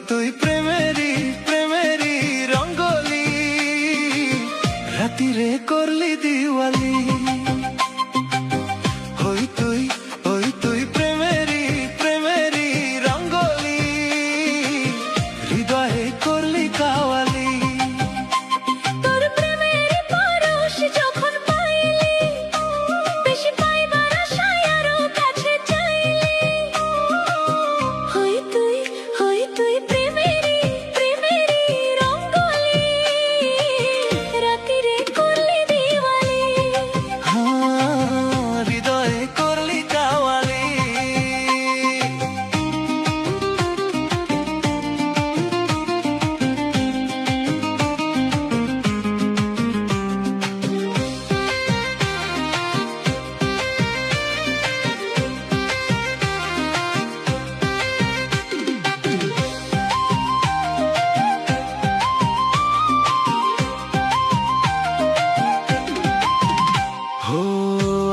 তুই প্রেমেরই প্রেমেরই রঙ্গলি, রাতিরে করলি দিওয়ালি। তুই প্রেমেরই প্রেমেরই রঙ্গলি, হৃদয়ে করলি কাওয়ালি। তোর প্রেমের পরশ যখন পাইলি, বেশি পাইবার আশায় আরো কাছে চাইলি। তুই প্রেমেরই প্রেমেরই রঙ্গলি, রাতিরে করলি দিওয়ালি। হৃদয়ে করলি কাওয়ালি।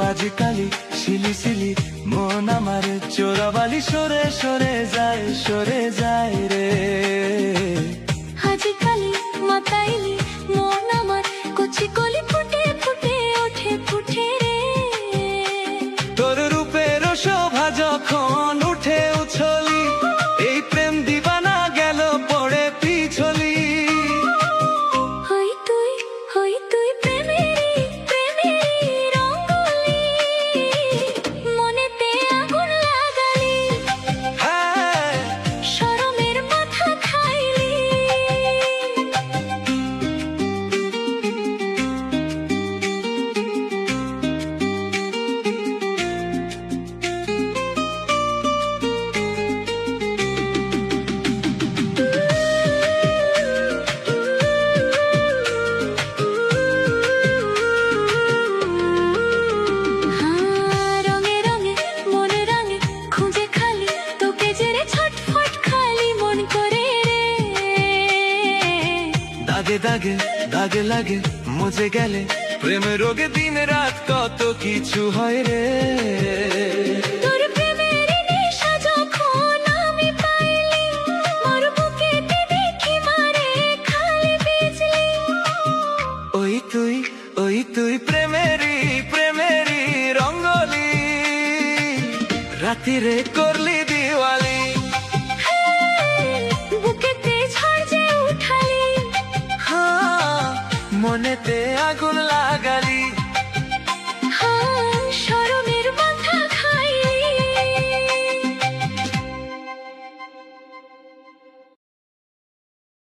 আজকালি শিলি শিলি মন আমার চোরাবালি সরে সরে যায় রে। আজকালি মাতাইলি মন আমার কচি কলি ফুটে ফুটে ওঠে রে। তোর রূপের শোভা যখন উঠে উছলি, এই প্রেম দিবানা গেল পড়ে পিছলি। তুই প্রেমেরই প্রেমেরই রঙ্গলি, মনেতে আগুন লাগালি, শরমের মাথা খাইলি। রঙে রঙে মনে রঙে খুঁজে খালি, তোকে জেরে ছটফট খালি মন করে রে। দাগে দাগে দাগে লাগে মজে গেলে, প্রেম রোগে দিন রাত কত কিছু হয় রে। তোর প্রেমের নেশা যখন আমি পাইলি, মোর বুকেতে দেখি মারে খালি বিজলি। তুই প্রেমেরই প্রেমেরই রঙ্গলি, রাতিরে করলি